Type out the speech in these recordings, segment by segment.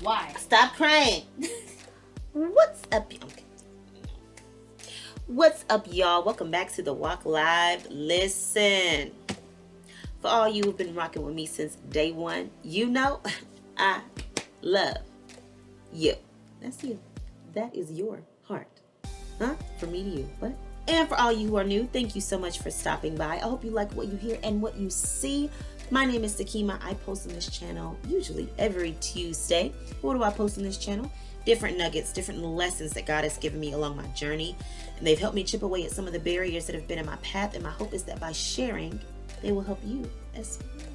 Why? Stop crying. What's up? Okay. What's up, y'all? Welcome back to the Walk Live. Listen, for all you who've been rocking with me since day one, you know I love you. That's you. That is your heart. Huh? From me to you. What? And for all you who are new, thank you so much for stopping by. I hope you like what you hear and what you see. My name is Takima. I post on this channel usually every Tuesday. What do I post on this channel? Different nuggets, different lessons that God has given me along my journey. And they've helped me chip away at some of the barriers that have been in my path. And my hope is that by sharing, they will help you as well.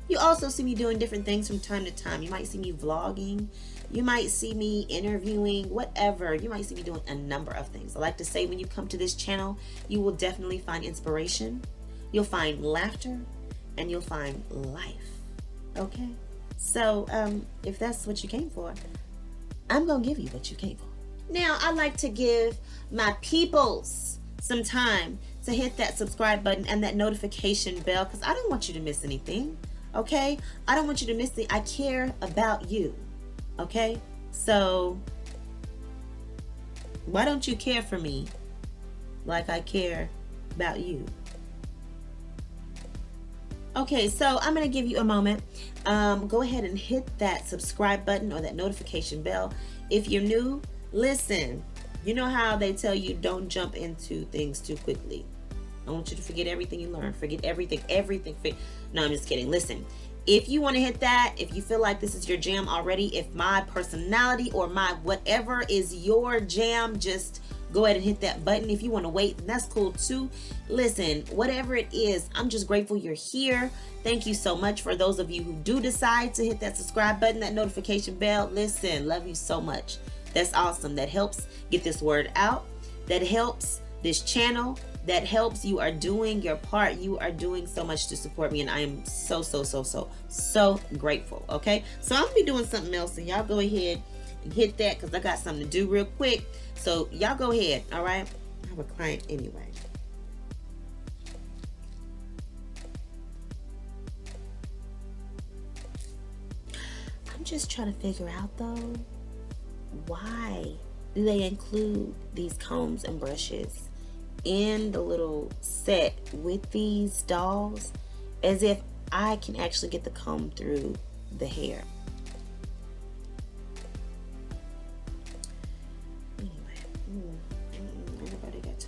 You also see me doing different things from time to time. You might see me vlogging. You might see me interviewing, whatever. You might see me doing a number of things. I like to say when you come to this channel, you will definitely find inspiration. You'll find laughter. And you'll find life. Okay? So, if that's what you came for, I'm going to give you what you came for. Now, I like to give my peoples some time to hit that subscribe button and that notification bell because I don't want you to miss anything. Okay? I don't want you to miss I care about you. Okay? So, why don't you care for me like I care about you? Okay, so I'm going to give you a moment. Go ahead and hit that subscribe button or that notification bell. If you're new, listen. You know how they tell you don't jump into things too quickly. I want you to forget everything you learned. Forget everything. No, I'm just kidding. Listen, if you want to hit that, if you feel like this is your jam already, if my personality or my whatever is your jam, just go ahead and hit that button. If you want to wait, that's cool too. Listen, whatever it is, I'm just grateful you're here. Thank you so much for those of you who do decide to hit that subscribe button, that notification bell. Listen, love you so much. That's awesome. That helps get this word out. That helps this channel. That helps. You are doing your part. You are doing so much to support me, and I am so grateful. Okay, so I'm gonna be doing something else, and y'all go ahead and hit that because I got something to do real quick. So y'all go ahead. All right, I have a client anyway. I'm just trying to figure out though, why do they include these combs and brushes in the little set with these dolls as if I can actually get the comb through the hair. Anyway, everybody got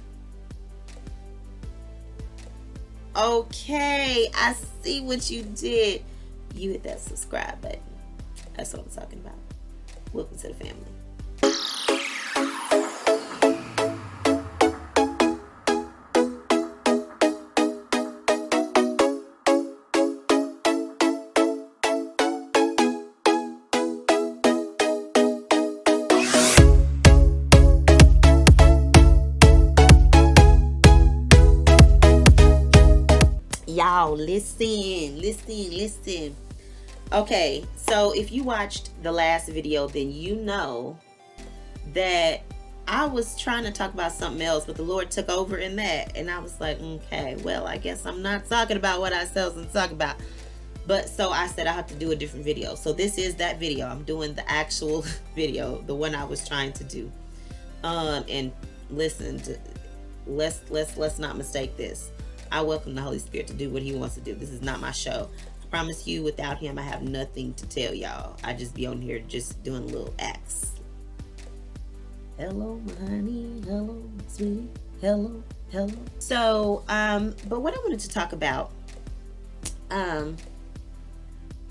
okay, I see what you did. You hit that subscribe button. That's what I'm talking about. Welcome to the family. Y'all, listen. Okay, so if you watched the last video, then you know that I was trying to talk about something else, but the Lord took over in that. And I was like, okay, well, I guess I'm not talking about what I supposed to talk about. But so I said I have to do a different video. So this is that video. I'm doing the actual video, the one I was trying to do. And listen, let's not mistake this. I welcome the Holy Spirit to do what he wants to do. This is not my show. I promise you, without him, I have nothing to tell y'all. I just be on here just doing little acts. Hello, my honey. Hello, my sweetie. Hello. So, but what I wanted to talk about,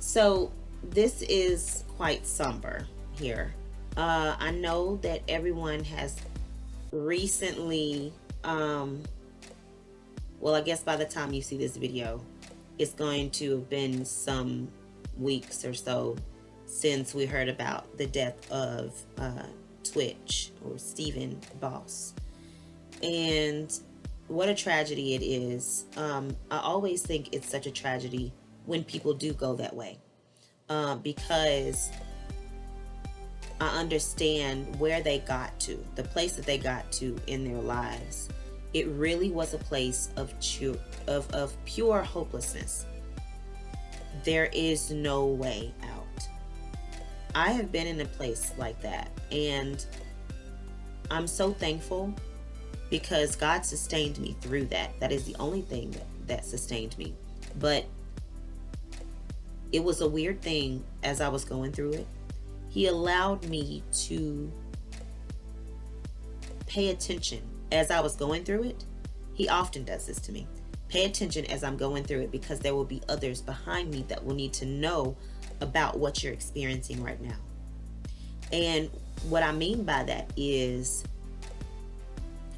so this is quite somber here. I know that everyone has recently, well, I guess by the time you see this video, it's going to have been some weeks or so since we heard about the death of Twitch, or Stephen Boss. And what a tragedy it is. I always think it's such a tragedy when people do go that way, because I understand where they got to, the place that they got to in their lives. It really was a place of pure hopelessness. There is no way out. I have been in a place like that, and I'm so thankful because God sustained me through that. That is the only thing that sustained me. But it was a weird thing as I was going through it. He allowed me to pay attention as I was going through it. He often does this to me. Pay attention as I'm going through it, because there will be others behind me that will need to know about what you're experiencing right now. And what I mean by that is,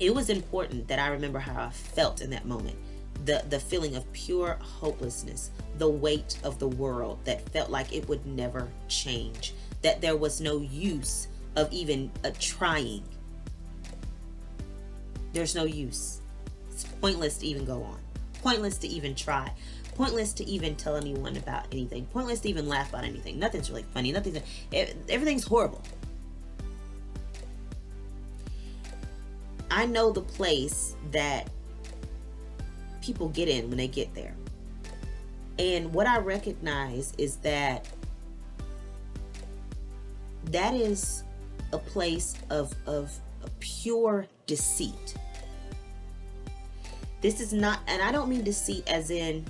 it was important that I remember how I felt in that moment. The feeling of pure hopelessness, the weight of the world that felt like it would never change, that there was no use of even trying. There's no use. It's pointless to even go on. Pointless to even try. Pointless to even tell anyone about anything. Pointless to even laugh about anything. Nothing's really funny. Everything's horrible. I know the place that people get in when they get there. And what I recognize is that is a place of a pure deceit. This is not, and I don't mean deceit as in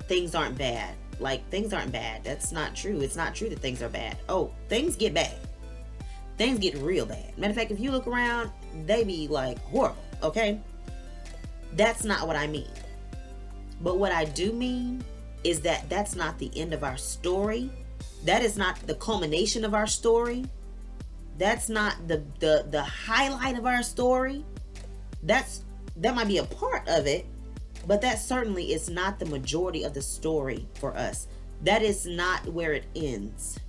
things aren't bad. Like, things aren't bad. That's not true. It's not true that things are bad. Oh, things get bad. Things get real bad. Matter of fact, if you look around, they be like horrible, okay? That's not what I mean. But what I do mean is that that's not the end of our story. That is not the culmination of our story. That's not the highlight of our story. That might be a part of it, but that certainly is not the majority of the story for us. That is not where it ends.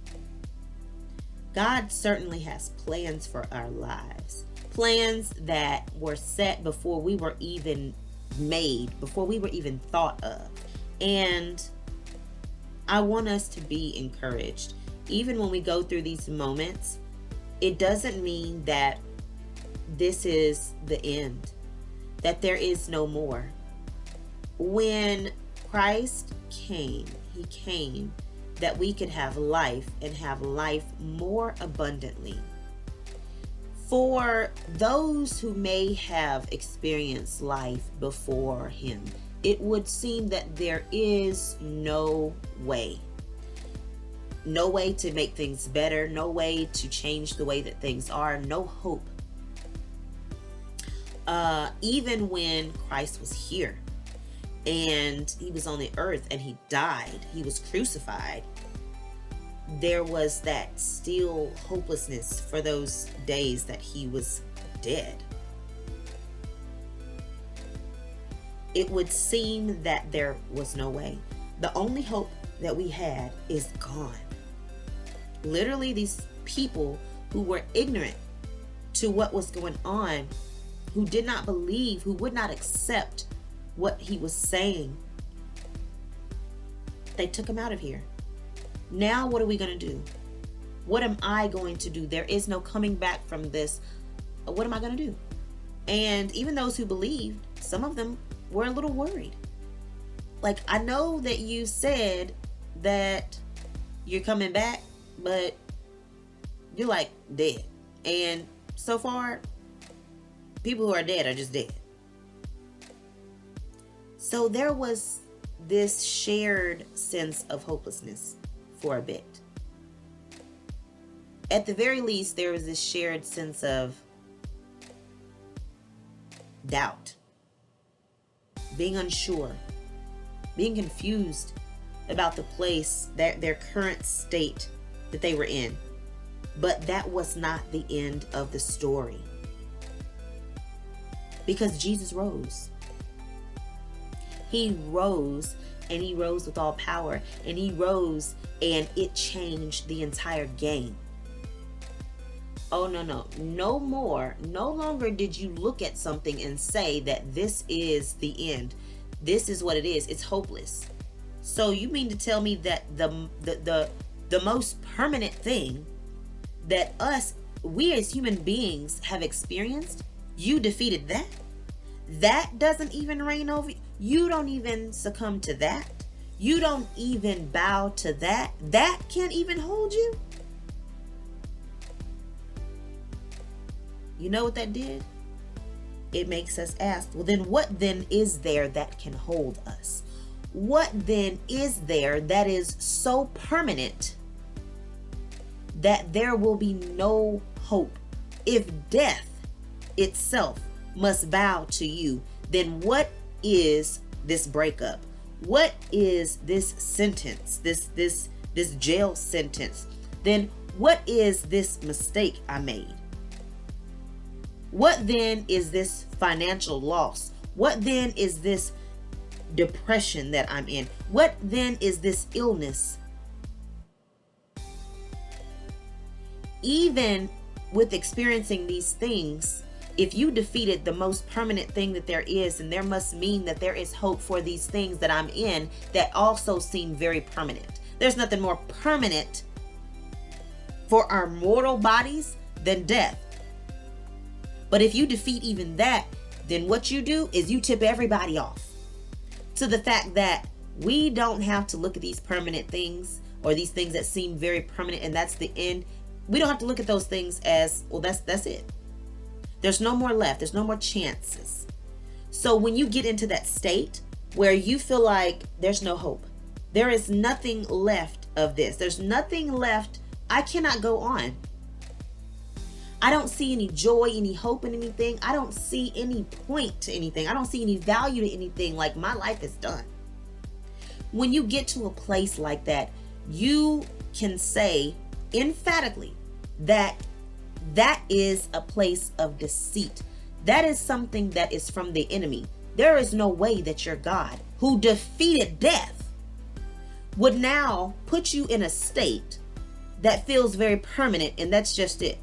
God certainly has plans for our lives. Plans that were set before we were even made, before we were even thought of. And I want us to be encouraged. Even when we go through these moments, it doesn't mean that this is the end, that there is no more. When Christ came, he came that we could have life, and have life more abundantly. For those who may have experienced life before him, it would seem that there is no way. No way to make things better, no way to change the way that things are, no hope. Even when Christ was here and he was on the earth and he died, he was crucified, there was that still hopelessness for those days that he was dead. It would seem that there was no way. The only hope that we had is gone. Literally, these people who were ignorant to what was going on, who did not believe, who would not accept what he was saying, they took him out of here. Now what are we going to do? What am I going to do? There is no coming back from this. What am I going to do? And even those who believed, some of them were a little worried. Like, I know that you said that you're coming back, but you're like dead. And so far, people who are dead are just dead. So there was this shared sense of hopelessness for a bit. At the very least, there was this shared sense of doubt, being unsure, being confused about the place, their current state that they were in. But that was not the end of the story, because Jesus rose. He rose, and he rose with all power, and he rose, and it changed the entire game. Oh, no more. No longer did you look at something and say that this is the end. This is what it is. It's hopeless. So you mean to tell me that the most permanent thing that we as human beings have experienced, you defeated that? That doesn't even reign over you. You don't even succumb to that. You don't even bow to that. That can't even hold you. You know what that did? It makes us ask, well, then what then is there that can hold us? What then is there that is so permanent that there will be no hope? If death itself must bow to you, then what is this breakup? What is this sentence? This jail sentence? Then what is this mistake I made? What then is this financial loss? What then is this depression that I'm in? What then is this illness? Even with experiencing these things, if you defeated the most permanent thing that there is, and there must mean that there is hope for these things that I'm in that also seem very permanent. There's nothing more permanent for our mortal bodies than death. But if you defeat even that, then what you do is you tip everybody off to the fact that we don't have to look at these permanent things or these things that seem very permanent and that's the end. We don't have to look at those things as, well, that's it. There's no more left. There's no more chances. So when you get into that state where you feel like there's no hope, there is nothing left of this. There's nothing left. I cannot go on. I don't see any joy, any hope in anything. I don't see any point to anything. I don't see any value to anything. Like, my life is done. When you get to a place like that, you can say emphatically that that is a place of deceit. That is something that is from the enemy. There is no way that your God, who defeated death, would now put you in a state that feels very permanent, and that's just it.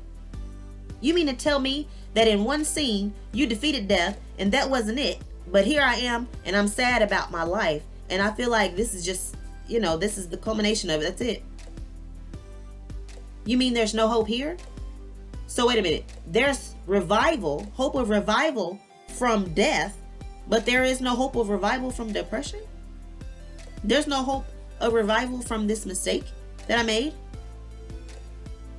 You mean to tell me that in one scene you defeated death and that wasn't it, but here I am and I'm sad about my life and I feel like this is just, this is the culmination of it. That's it. You mean there's no hope here? So wait a minute. There's revival, hope of revival from death, but there is no hope of revival from depression? There's no hope of revival from this mistake that I made?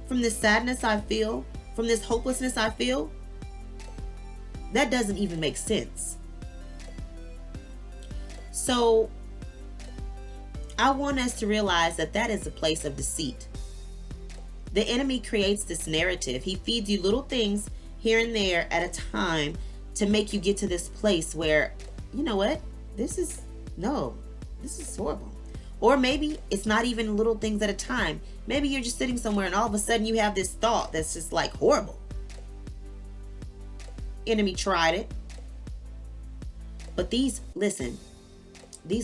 From this sadness I feel? From this hopelessness I feel? That doesn't even make sense. So I want us to realize that that is a place of deceit. The enemy creates this narrative. He feeds you little things here and there at a time to make you get to this place where, you know what? This is horrible. Or maybe it's not even little things at a time. Maybe you're just sitting somewhere and all of a sudden you have this thought that's just like horrible. Enemy tried it. But these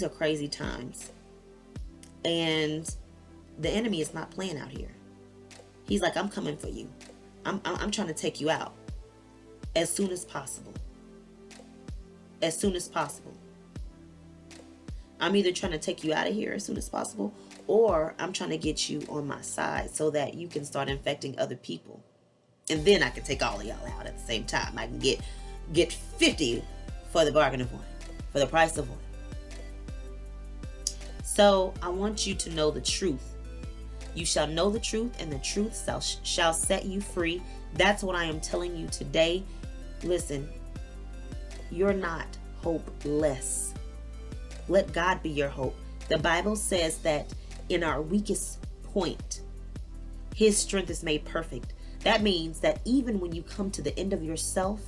are crazy times. And the enemy is not playing out here. He's like, I'm coming for you. I'm trying to take you out as soon as possible. As soon as possible. I'm either trying to take you out of here as soon as possible, or I'm trying to get you on my side so that you can start infecting other people. And then I can take all of y'all out at the same time. I can get 50 for the bargain of one, for the price of one. So I want you to know the truth. You shall know the truth, and the truth shall set you free. That's what I am telling you today. Listen, you're not hopeless. Let God be your hope. The Bible says that in our weakest point, His strength is made perfect. That means that even when you come to the end of yourself,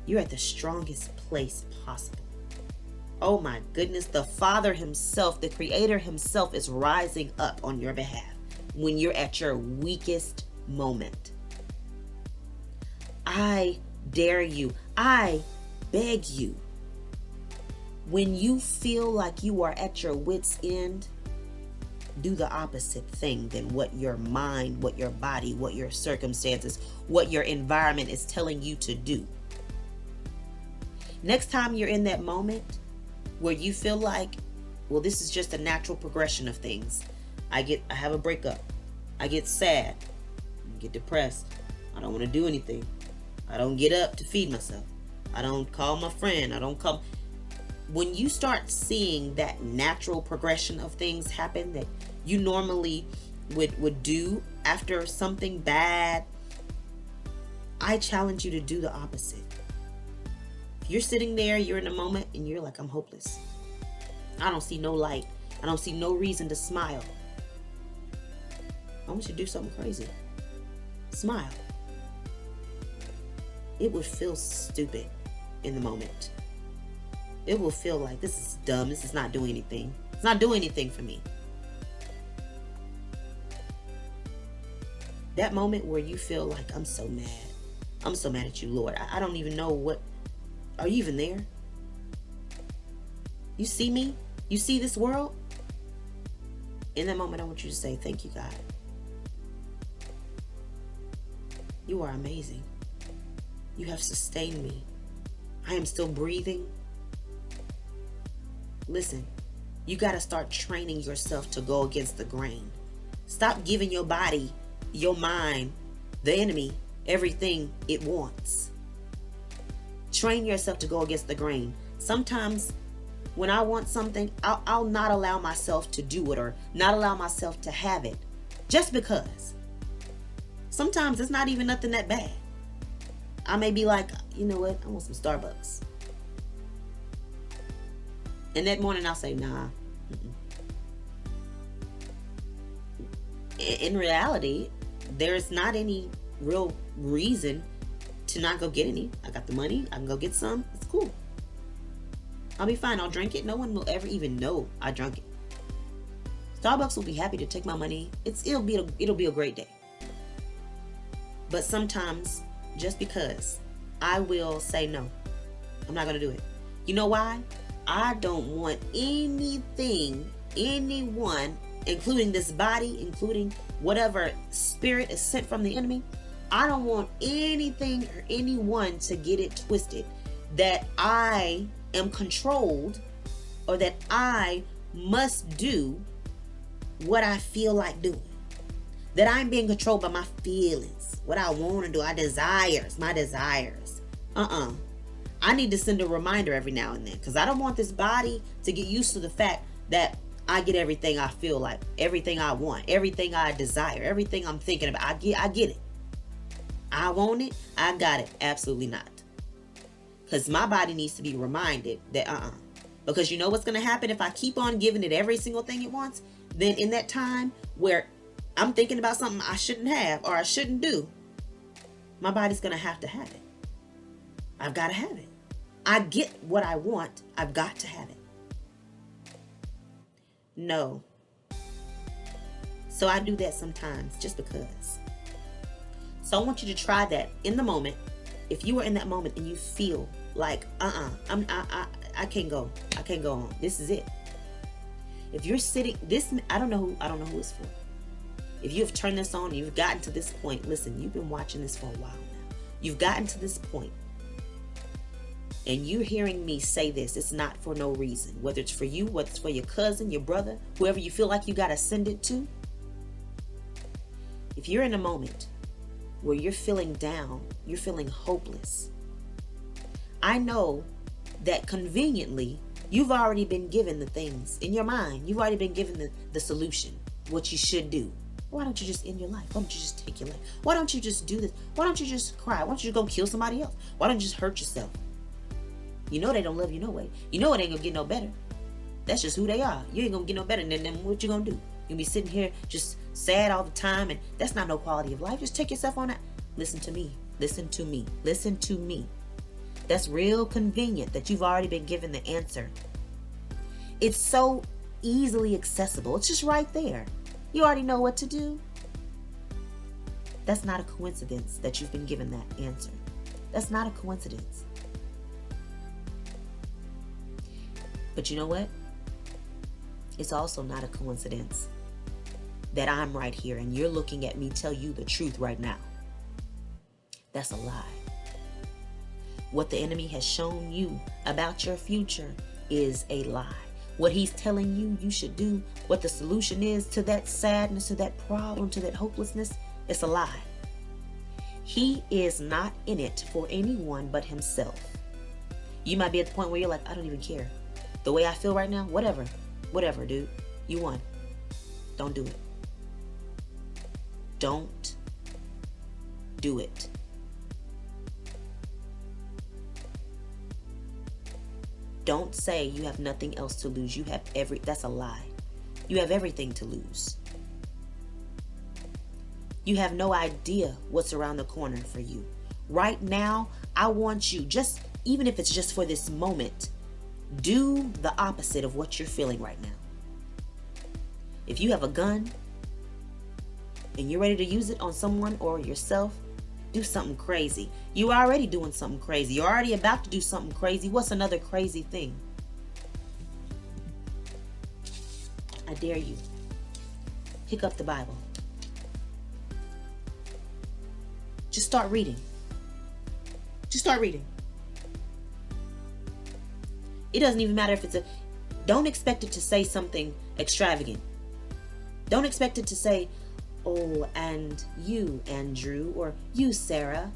you're at the strongest place possible. Oh my goodness, the Father Himself, the Creator Himself is rising up on your behalf when you're at your weakest moment. I dare you. I beg you. When you feel like you are at your wit's end, do the opposite thing than what your mind, what your body, what your circumstances, what your environment is telling you to do. Next time you're in that moment where you feel like, well, this is just a natural progression of things. I have a breakup. I get sad. I get depressed. I don't want to do anything. I don't get up to feed myself. I don't call my friend. when you start seeing that natural progression of things happen that you normally would do after something bad, I challenge you to do the opposite. If you're sitting there, you're in a moment and you're like, I'm hopeless, I don't see no light, I don't see no reason to smile, I want you to do something crazy. Smile. It would feel stupid in the moment. It will feel like, this is dumb, this is not doing anything. It's not doing anything for me. That moment where you feel like, I'm so mad. I'm so mad at you, Lord. I don't even know what. Are you even there? You see me? You see this world? In that moment, I want you to say, thank you, God. You are amazing. You have sustained me. I am still breathing. Listen, you got to start training yourself to go against the grain. Stop giving your body, your mind, the enemy, everything it wants. Train yourself to go against the grain. Sometimes when I want something, I'll not allow myself to do it or not allow myself to have it just because. Sometimes it's not even nothing that bad. I may be like, you know what? I want some Starbucks. And that morning I'll say, nah. In reality, there's not any real reason to not go get any. I got the money. I can go get some. It's cool. I'll be fine. I'll drink it. No one will ever even know I drank it. Starbucks will be happy to take my money. It'll be a great day. But sometimes, just because, I will say no. I'm not going to do it. You know why? I don't want anything, anyone, including this body, including whatever spirit is sent from the enemy. I don't want anything or anyone to get it twisted that I am controlled or that I must do what I feel like doing. That I'm being controlled by my feelings, what I want to do, my desires. I need to send a reminder every now and then because I don't want this body to get used to the fact that I get everything I feel like, everything I want, everything I desire, everything I'm thinking about. I get it. I want it. I got it. Absolutely not. Because my body needs to be reminded that Because you know what's going to happen if I keep on giving it every single thing it wants? Then in that time where I'm thinking about something I shouldn't have or I shouldn't do, my body's going to have it. I've got to have it. I get what I want. I've got to have it. No. So I do that sometimes just because. So I want you to try that in the moment. If you are in that moment and you feel like, I can't go. I can't go on. This is it. If you're sitting, I don't know who it's for. If you have turned this on, you've gotten to this point. Listen, you've been watching this for a while now. You've gotten to this point. And you're hearing me say this. It's not for no reason. Whether it's for you, whether it's for your cousin, your brother, whoever you feel like you got to send it to. If you're in a moment where you're feeling down, you're feeling hopeless, I know that conveniently, you've already been given the things in your mind. You've already been given the solution, what you should do. Why don't you just end your life? Why don't you just take your life? Why don't you just do this? Why don't you just cry? Why don't you go kill somebody else? Why don't you just hurt yourself? You know they don't love you no way. You know it ain't gonna get no better. That's just who they are. You ain't gonna get no better than them. What you gonna do? You gonna be sitting here just sad all the time, and that's not no quality of life. Just take yourself on that. Listen to me. Listen to me. Listen to me. That's real convenient that you've already been given the answer. It's so easily accessible. It's just right there. You already know what to do. That's not a coincidence that you've been given that answer. That's not a coincidence. But you know what? It's also not a coincidence that I'm right here and you're looking at me tell you the truth right now. That's a lie. What the enemy has shown you about your future is a lie. What he's telling you you should do, what the solution is to that sadness, to that problem, to that hopelessness, it's a lie. He is not in it for anyone but himself. You might be at the point where you're like, I don't even care. the way I feel right now, whatever, dude, you won. Don't do it. Don't do it. Don't say you have nothing else to lose. That's a lie. You have everything to lose. You have no idea what's around the corner for you. Right now, I want you, even if it's just for this moment, do the opposite of what you're feeling right now. If you have a gun and you're ready to use it on someone or yourself, do something crazy. You're already doing something crazy. You're already about to do something crazy. What's another crazy thing? I dare you. Pick up the Bible. Just start reading. Just start reading. It doesn't even matter if don't expect it to say something extravagant. Don't expect it to say, oh, and you, Andrew, or you, Sarah,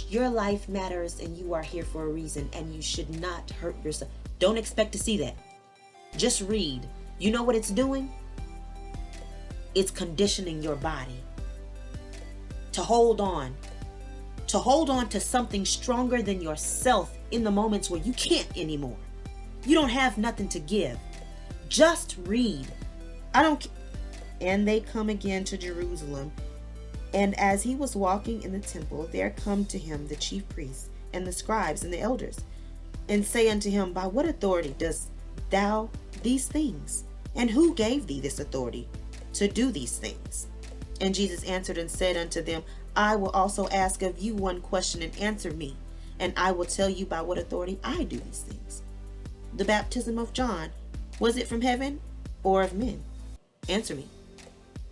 your life matters and you are here for a reason and you should not hurt yourself. Don't expect to see that. Just read. You know what it's doing? It's conditioning your body to hold on to something stronger than yourself in the moments where you can't anymore. You don't have nothing to give. Just read. And they come again to Jerusalem. And as he was walking in the temple, there come to him the chief priests and the scribes and the elders, and say unto him, by what authority dost thou these things? And who gave thee this authority to do these things? And Jesus answered and said unto them, I will also ask of you one question, and answer me, and I will tell you by what authority I do these things. The baptism of John, was it from heaven or of men? Answer me.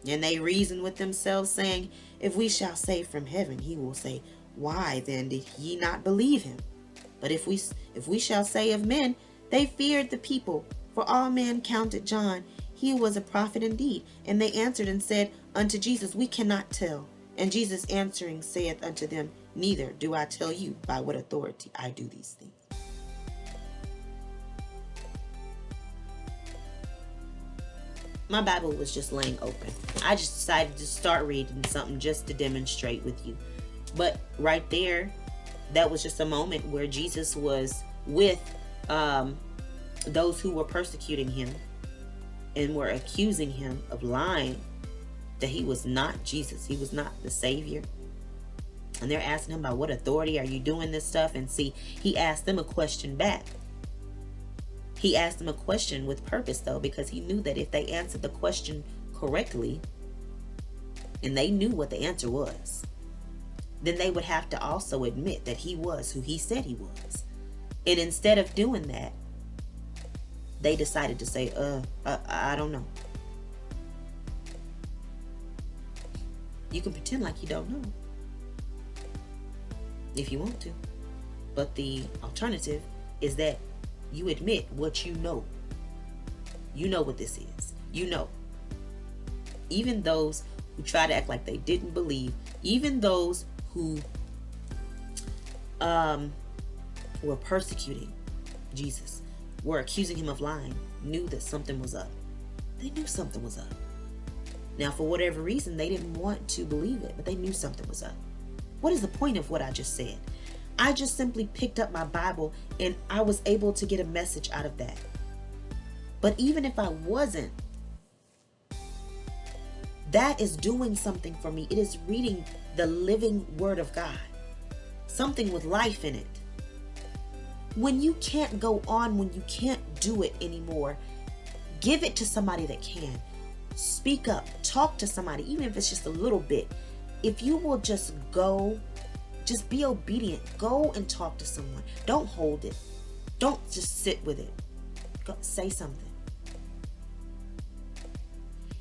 And they reasoned with themselves, saying, if we shall say from heaven, he will say, why then did ye not believe him? But if we shall say of men, they feared the people, for all men counted John, he was a prophet indeed. And they answered and said unto Jesus, we cannot tell. And Jesus answering saith unto them, neither do I tell you by what authority I do these things. My Bible was just laying open. I just decided to start reading something just to demonstrate with you. But right there, that was just a moment where Jesus was with those who were persecuting him and were accusing him of lying, that he was not Jesus. He was not the Savior. And they're asking him, by what authority are you doing this stuff? And see, he asked them a question back. He asked them a question with purpose, though, because he knew that if they answered the question correctly, and they knew what the answer was, then they would have to also admit that he was who he said he was. And instead of doing that, they decided to say, I don't know. You can pretend like you don't know if you want to. But the alternative is that you admit what you know. You know what this is. You know. Even those who try to act like they didn't believe, even those who were persecuting Jesus, were accusing him of lying, knew that something was up. They knew something was up. Now, for whatever reason, they didn't want to believe it, but they knew something was up. What is the point of what I just said? I just simply picked up my Bible and I was able to get a message out of that. But even if I wasn't, that is doing something for me. It is reading the living Word of God, something with life in it. When you can't go on, when you can't do it anymore, give it to somebody that can. Speak up, talk to somebody, even if it's just a little bit. If you will just go, just be obedient. Go and talk to someone. Don't hold it. Don't just sit with it. Go, say something.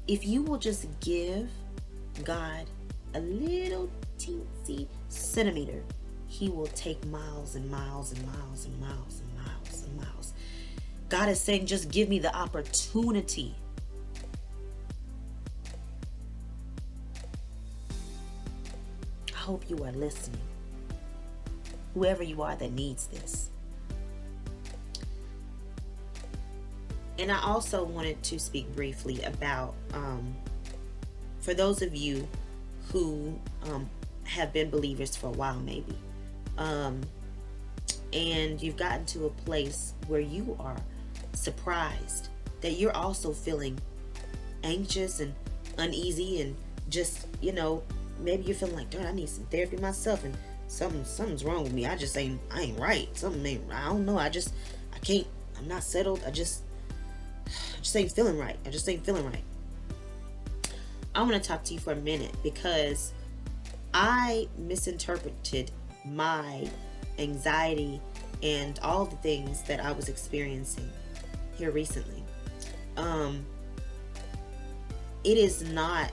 If you will just give God a little teensy centimeter, he will take miles and miles and miles and miles and miles and miles. God is saying, just give me the opportunity. I hope you are listening. Whoever you are that needs this. And I also wanted to speak briefly about, for those of you who have been believers for a while, maybe, and you've gotten to a place where you are surprised that you're also feeling anxious and uneasy, and just, maybe you're feeling like, darn, I need some therapy myself, and something's wrong with me. I ain't right. I don't know. I can't. I'm not settled. I just ain't feeling right. I want to talk to you for a minute because I misinterpreted my anxiety and all the things that I was experiencing here recently. It is not.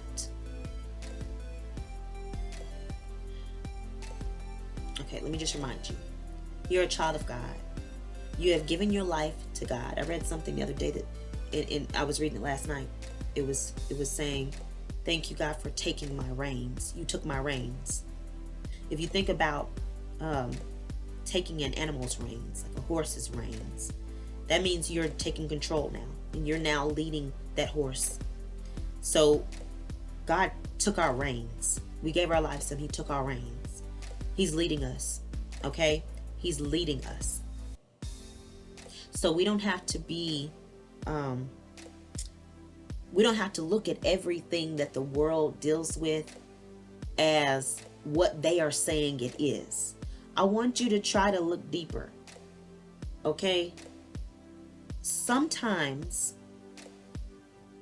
Okay, let me just remind you. You're a child of God. You have given your life to God. I read something the other day that, I was reading it last night. It was saying, thank you, God, for taking my reins. You took my reins. If you think about taking an animal's reins, like a horse's reins, that means you're taking control now, and you're now leading that horse. So God took our reins. We gave our lives to him. He took our reins. He's leading us. Okay? He's leading us. So we don't have to be, we don't have to look at everything that the world deals with as what they are saying it is. I want you to try to look deeper. Okay? Sometimes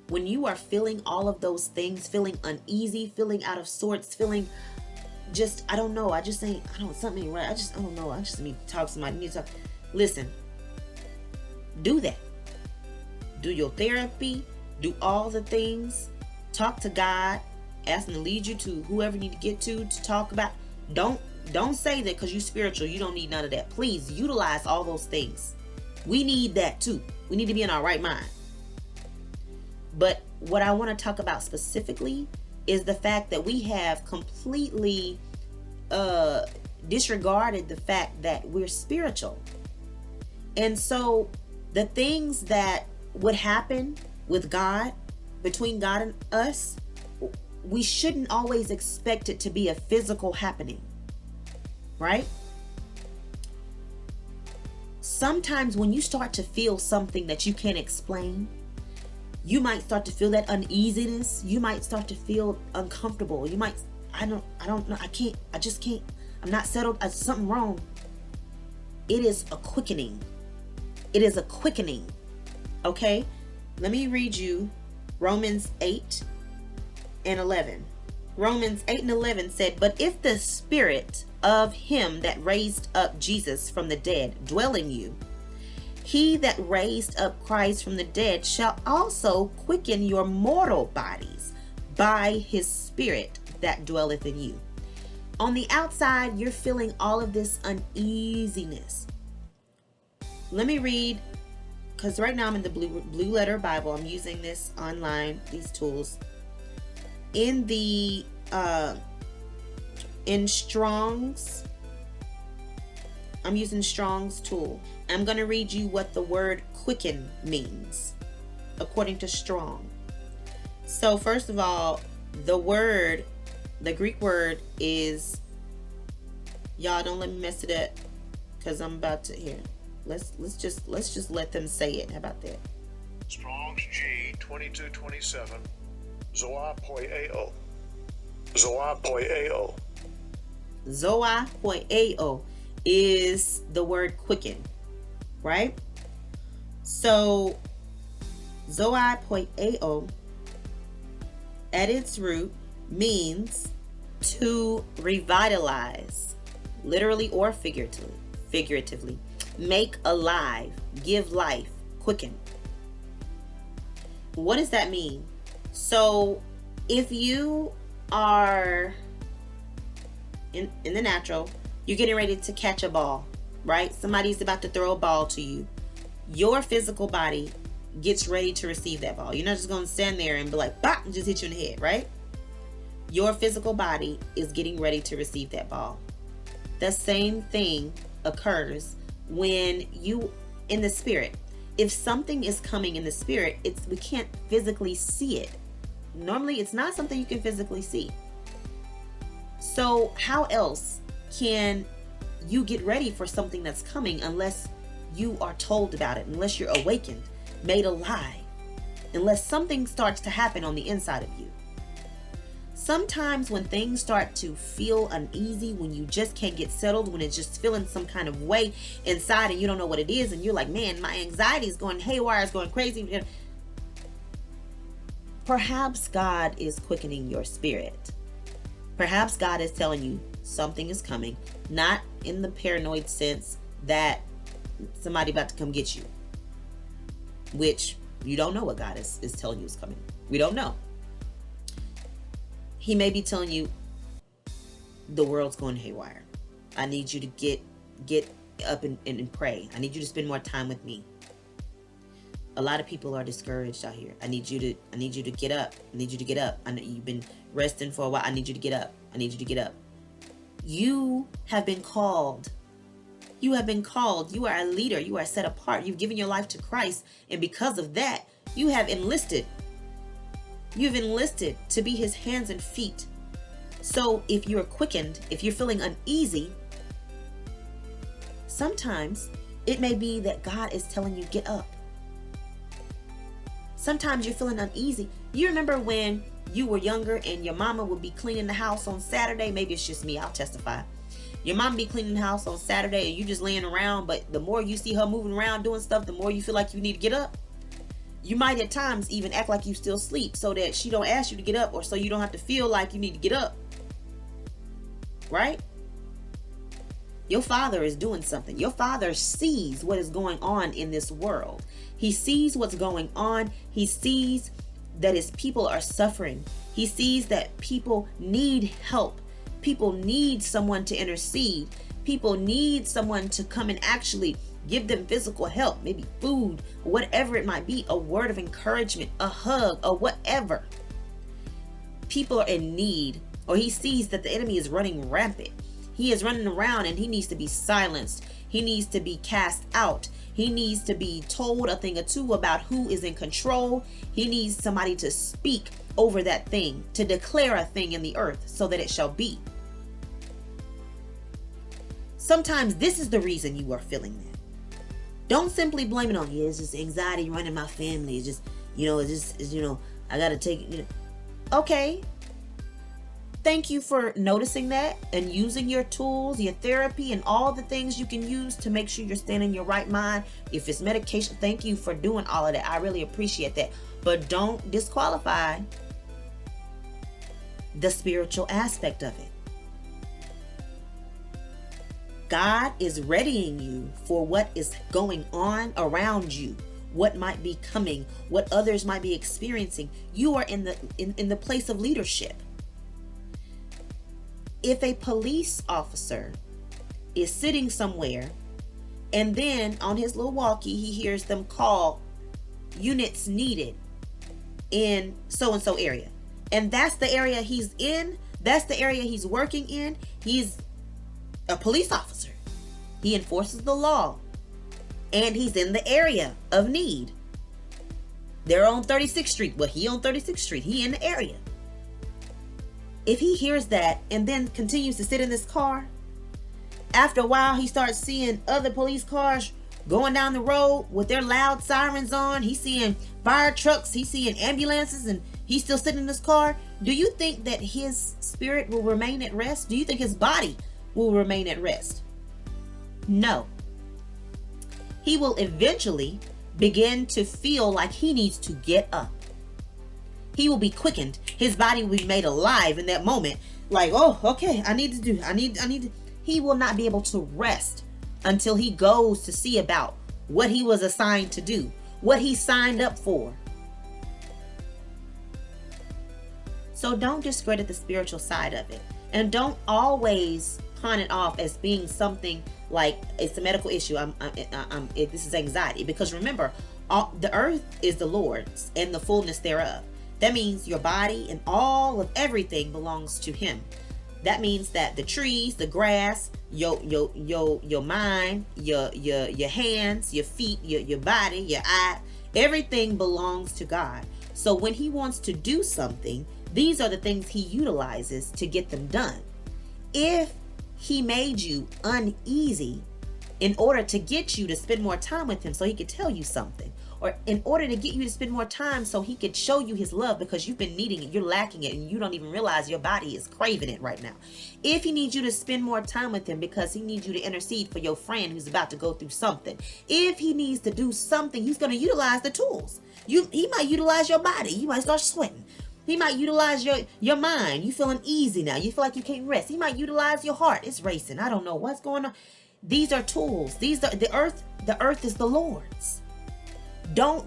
when you are feeling all of those things, feeling uneasy, feeling out of sorts, feeling just, I don't know, something ain't right. I don't know. I just need to talk to somebody. Listen, do that. Do your therapy. Do all the things. Talk to God. Ask him to lead you to whoever you need to get to talk about. Don't say that because you're spiritual, you don't need none of that. Please utilize all those things. We need that too. We need to be in our right mind. But what I want to talk about specifically is the fact that we have completely disregarded the fact that we're spiritual. And so the things that would happen with God, between God and us, we shouldn't always expect it to be a physical happening, right? Sometimes when you start to feel something that you can't explain, you might start to feel that uneasiness. You might start to feel uncomfortable. You might, I don't know. I just can't. I'm not settled. There's something wrong. It is a quickening. It is a quickening. Okay? Let me read you Romans 8 and 11. Romans 8 and 11 said, but if the spirit of him that raised up Jesus from the dead dwell in you, he that raised up Christ from the dead shall also quicken your mortal bodies by his spirit that dwelleth in you. On the outside, you're feeling all of this uneasiness. Let me read, because right now I'm in the blue letter Bible. I'm using this online, these tools. In the in Strong's, I'm using Strong's tool. I'm going to read you what the word quicken means according to Strong. So first of all, the Greek word is, y'all don't let me mess it up because I'm about to here. Let's just let them say it. How about that? Strong's G 2227 Zoa poieo. Zoa poieo. Zoa poieo is the word quicken, right? So Zoa poieo at its root means to revitalize, literally or figuratively, make alive, give life, quicken. What does that mean? So if you are in the natural, you're getting ready to catch a ball, right? Somebody's about to throw a ball to you. Your physical body gets ready to receive that ball. You're not just going to stand there and be like, bop, and just hit you in the head, right? Your physical body is getting ready to receive that ball. The same thing occurs when you, in the spirit, if something is coming in the spirit, we can't physically see it. Normally, it's not something you can physically see. So how else can you get ready for something that's coming unless you are told about it, unless you're awakened, made alive, unless something starts to happen on the inside of you? Sometimes when things start to feel uneasy, when you just can't get settled, when it's just feeling some kind of way inside and you don't know what it is, and you're like, man, my anxiety is going haywire, it's going crazy. Perhaps God is quickening your spirit. Perhaps God is telling you something is coming, not in the paranoid sense that somebody about to come get you, which you don't know what God is telling you is coming. We don't know. He may be telling you the world's going haywire. I need you to get up and pray. I need you to spend more time with me. A lot of people are discouraged out here. I need you to get up. I need you to get up. I know you've been resting for a while. I need you to get up. I need you to get up. You have been called. You have been called. You are a leader. You are set apart. You've given your life to Christ. And because of that, you have enlisted. You've enlisted to be his hands and feet. So if you're quickened, if you're feeling uneasy, sometimes it may be that God is telling you, get up. Sometimes you're feeling uneasy. You remember when you were younger and your mama would be cleaning the house on Saturday? Maybe it's just me, I'll testify. Your mom be cleaning the house on Saturday and you just laying around, but the more you see her moving around doing stuff, the more you feel like you need to get up. You might at times even act like you still sleep so that she don't ask you to get up, or so you don't have to feel like you need to get up. Right? Your Father is doing something. Your Father sees what is going on in this world. He sees what's going on. He sees that his people are suffering. He sees that people need help. People need someone to intercede. People need someone to come and actually give them physical help, maybe food, whatever it might be, a word of encouragement, a hug, or whatever. People are in need, or he sees that the enemy is running rampant. He is running around and he needs to be silenced. He needs to be cast out. He needs to be told a thing or two about who is in control. He needs somebody to speak over that thing, to declare a thing in the earth so that it shall be. Sometimes this is the reason you are feeling that. Don't simply blame it on, it's just anxiety running my family. It's just, I got to take, Okay. Thank you for noticing that and using your tools, your therapy, and all the things you can use to make sure you're staying in your right mind. If it's medication, thank you for doing all of that. I really appreciate that. But don't disqualify the spiritual aspect of it. God is readying you for what is going on around you, what might be coming, what others might be experiencing. You are in the place of leadership. If a police officer is sitting somewhere and then on his little walkie he hears them call units needed in so-and-so area, and that's the area he's in, that's the area he's working in, he's a police officer. He enforces the law and he's in the area of need. They're on 36th Street. Well, he on 36th Street. He in the area. If he hears that and then continues to sit in this car, after a while he starts seeing other police cars going down the road with their loud sirens on. He's seeing fire trucks. He's seeing ambulances, and he's still sitting in this car. Do you think that his spirit will remain at rest? Do you think his body will remain at rest? No. He will eventually begin to feel like he needs to get up. He will be quickened. His body will be made alive in that moment. Like, oh, okay, I need to. He will not be able to rest until he goes to see about what he was assigned to do, what he signed up for. So don't discredit the spiritual side of it. And don't always pawn it off as being something like it's a medical issue. This is anxiety. Because remember, the earth is the Lord's and the fullness thereof. That means your body and all of everything belongs to him. That means that the trees, the grass, your mind, your hands, your feet, your body, your eye, everything belongs to God. So when he wants to do something, these are the things he utilizes to get them done. If he made you uneasy in order to get you to spend more time with him so he could tell you something, or in order to get you to spend more time so he could show you his love because you've been needing it, you're lacking it, and you don't even realize your body is craving it right now. If he needs you to spend more time with him because he needs you to intercede for your friend who's about to go through something, if he needs to do something, he's going to utilize the tools. He might utilize your body. You might start sweating. He might utilize your mind. You feeling easy now. You feel like you can't rest. He might utilize your heart. It's racing. I don't know what's going on. These are tools. These are the earth. The earth is the Lord's. Don't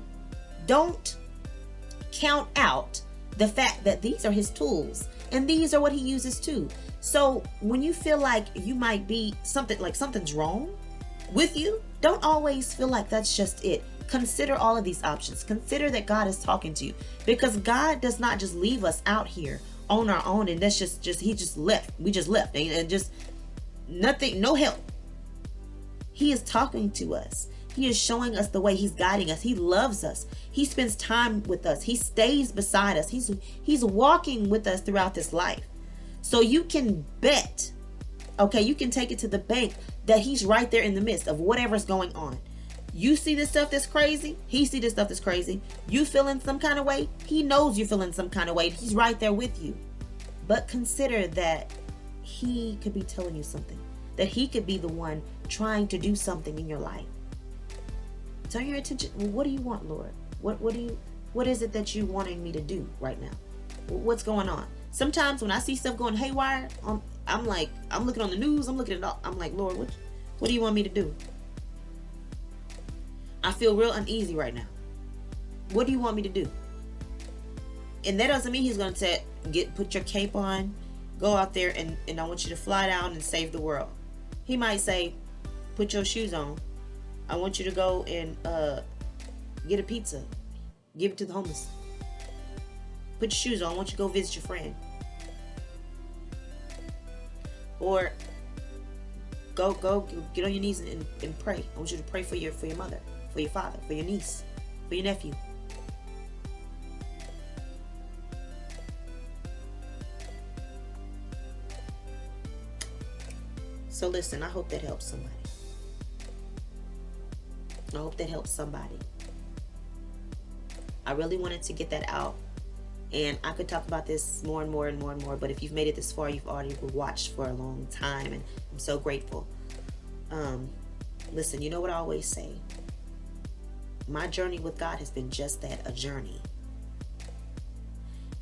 count out the fact that these are his tools and these are what he uses too. So when you feel like you might be something's wrong with you, don't always feel like that's just it. Consider all of these options. Consider that God is talking to you, because God does not just leave us out here on our own and that's just he just left. We just left and just nothing, no help. He is talking to us. He is showing us the way. He's guiding us. He loves us. He spends time with us. He stays beside us. He's walking with us throughout this life. So you can bet, okay, you can take it to the bank that he's right there in the midst of whatever's going on. You see this stuff that's crazy. He see this stuff that's crazy. You feeling some kind of way. He knows you're feeling some kind of way. He's right there with you. But consider that he could be telling you something, that he could be the one trying to do something in your life. Turn your attention. What do you want, Lord? What is it that you wanting me to do right now? What's going on? Sometimes when I see stuff going haywire, I'm looking on the news, I'm looking at it all. I'm like, Lord, what do you want me to do? I feel real uneasy right now. What do you want me to do? And that doesn't mean he's going to say, put your cape on, go out there and I want you to fly down and save the world. He might say, put your shoes on. I want you to go and get a pizza. Give it to the homeless. Put your shoes on. I want you to go visit your friend. Or go get on your knees and pray. I want you to pray for your mother, for your father, for your niece, for your nephew. So listen, I hope that helps somebody. I hope that helps somebody. I really wanted to get that out. And I could talk about this more and more and more and more. But if you've made it this far, you've already watched for a long time. And I'm so grateful. Listen, you know what I always say? My journey with God has been just that, a journey.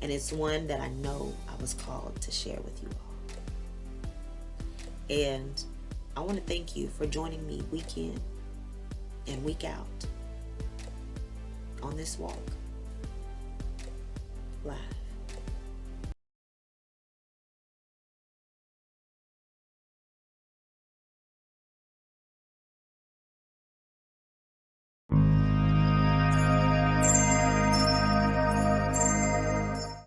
And it's one that I know I was called to share with you all. And I want to thank you for joining me week in and week out on this walk live.